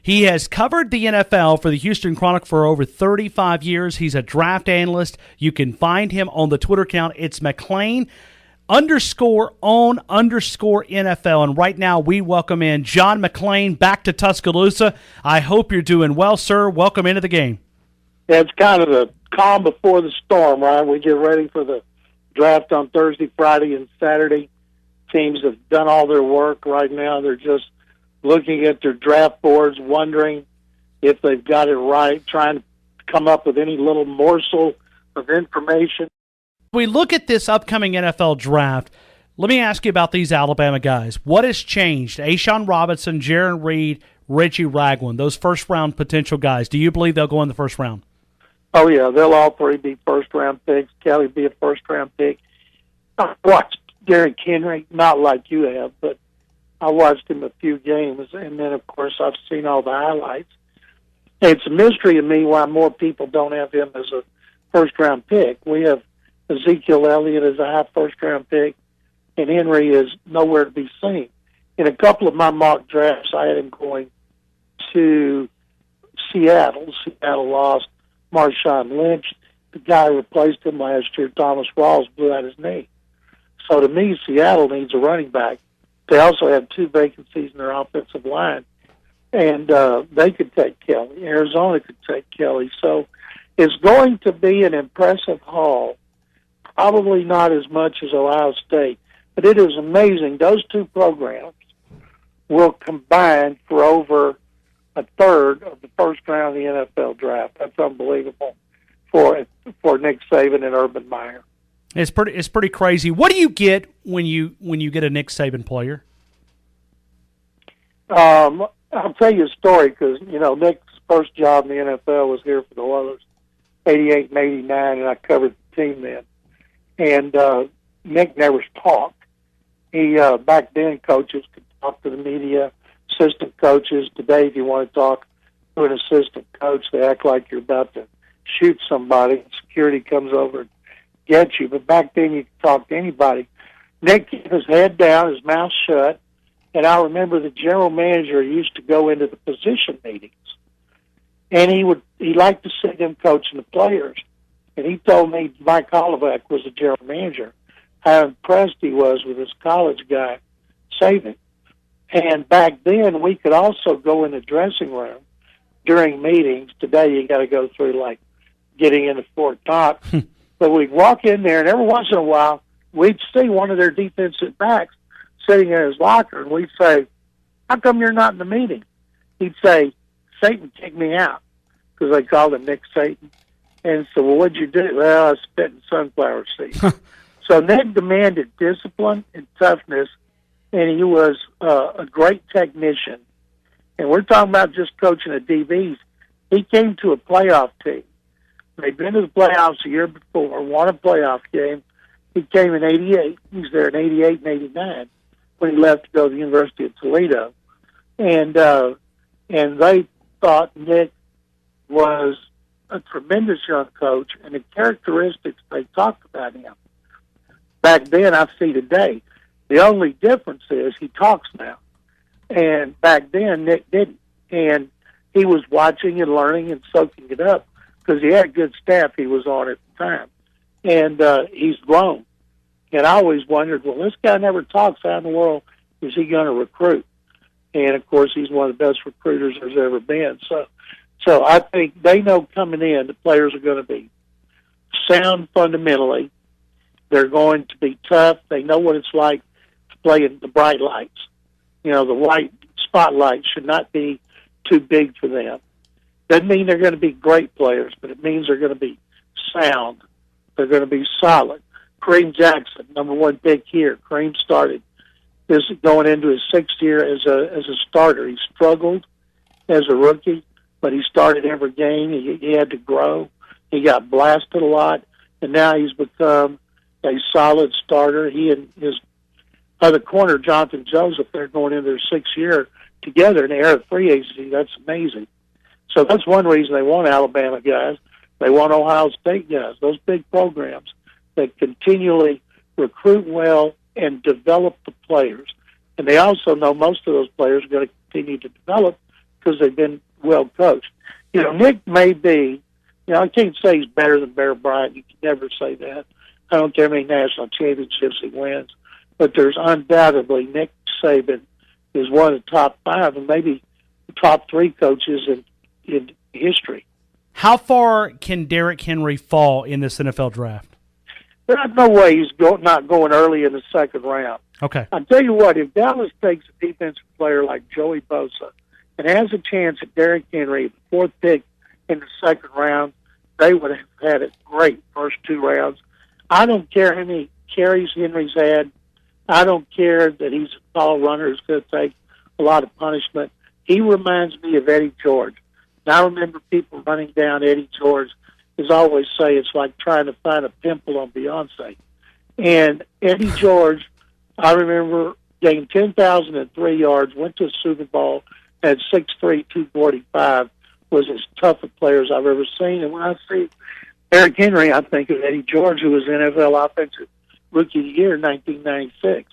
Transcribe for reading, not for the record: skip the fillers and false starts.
He has covered the NFL for the Houston Chronicle for over 35 years. He's a draft analyst. You can find him on the Twitter account. It's McClain _on_NFL. And right now we welcome in John McClain back to Tuscaloosa. I hope you're doing well, sir. Welcome into the game. Yeah, it's kind of the calm before the storm, right? We get ready for the draft on Thursday, Friday, and Saturday. Teams have done all their work right now. They're just looking at their draft boards, wondering if they've got it right, trying to come up with any little morsel of information. We look at this upcoming NFL draft. Let me ask you about these Alabama guys. What has changed? A'Shawn Robinson, Jaron Reed, Reggie Ragland, those first-round potential guys. Do you believe they'll go in the first round? Oh, yeah. They'll all three be first-round picks. Kelly be a first-round pick. I watched Derrick Henry, not like you have, but I watched him a few games, and then, of course, I've seen all the highlights. It's a mystery to me why more people don't have him as a first-round pick. We have Ezekiel Elliott as a high first-round pick, and Henry is nowhere to be seen. In a couple of my mock drafts, I had him going to Seattle. Seattle lost Marshawn Lynch. The guy who replaced him last year, Thomas Rawls, blew out his knee. So to me, Seattle needs a running back. They also have two vacancies in their offensive line, and they could take Kelly. Arizona could take Kelly. So it's going to be an impressive haul. Probably not as much as Ohio State, but it is amazing. Those two programs will combine for over a third of the first round of the NFL draft. That's unbelievable for Nick Saban and Urban Meyer. It's pretty crazy. What do you get when you get a Nick Saban player? I'll tell you a story because Nick's first job in the NFL was here for the Oilers, 88 and 89, and I covered the team then. And Nick never talked. He back then coaches could talk to the media, assistant coaches. Today, if you want to talk to an assistant coach, they act like you're about to shoot somebody. Security comes over and gets you. But back then, you could talk to anybody. Nick kept his head down, his mouth shut. And I remember the general manager used to go into the position meetings, and he liked to see them coaching the players. And he told me Mike Holloway was the general manager, how impressed he was with this college guy, Saban. And back then, we could also go in the dressing room during meetings. Today, you got to go through like getting into Fort Knox. But we'd walk in there, and every once in a while, we'd see one of their defensive backs sitting in his locker, and we'd say, "How come you're not in the meeting?" He'd say, "Satan kicked me out," because they called him Nick Satan. And so, well, what'd you do? Well, I spit in sunflower seeds. So Nick demanded discipline and toughness, and he was a great technician. And we're talking about just coaching the DBs. He came to a playoff team. They'd been to the playoffs a year before, won a playoff game. He came in 88. He was there in 88 and 89 when he left to go to the University of Toledo. And they thought Nick was a tremendous young coach, and the characteristics they talked about him. Back then, I see today, the only difference is he talks now. And back then, Nick didn't. And he was watching and learning and soaking it up because he had a good staff he was on at the time. And he's grown. And I always wondered, well, this guy never talks. How in the world is he going to recruit? And, of course, he's one of the best recruiters there's ever been. So I think they know coming in the players are going to be sound fundamentally. They're going to be tough. They know what it's like to play in the bright lights. The white spotlight should not be too big for them. Doesn't mean they're going to be great players, but it means they're going to be sound. They're going to be solid. Kareem Jackson, number one pick here. Kareem started this going into his sixth year as a starter. He struggled as a rookie, but he started every game. He had to grow. He got blasted a lot, and now he's become a solid starter. He and his other corner, Jonathan Joseph, they're going into their sixth year together in the era of free agency. That's amazing. So that's one reason they want Alabama guys. They want Ohio State guys, those big programs that continually recruit well and develop the players. And they also know most of those players are going to continue to develop because they've been well coached. You know, Nick may be, you know, I can't say he's better than Bear Bryant. You can never say that. I don't care how many national championships he wins, but there's undoubtedly Nick Saban is one of the top 5 and maybe the top 3 coaches in history. How far can Derrick Henry fall in this NFL draft? There's no way he's not going early in the second round. Okay. I'll tell you what, if Dallas takes a defensive player like Joey Bosa and has a chance at Derrick Henry, the 4th pick in the second round, they would have had a great first 2 rounds. I don't care how many carries Henry's had. I don't care that he's a tall runner who's going to take a lot of punishment. He reminds me of Eddie George. And I remember people running down Eddie George, as I always say, it's like trying to find a pimple on Beyonce. And Eddie George, I remember getting 10,003 yards, went to the Super Bowl, had 6'3", 245, was as tough a player as I've ever seen. And when I see Derrick Henry, I think of Eddie George, who was NFL Offensive Rookie of the Year in 1996.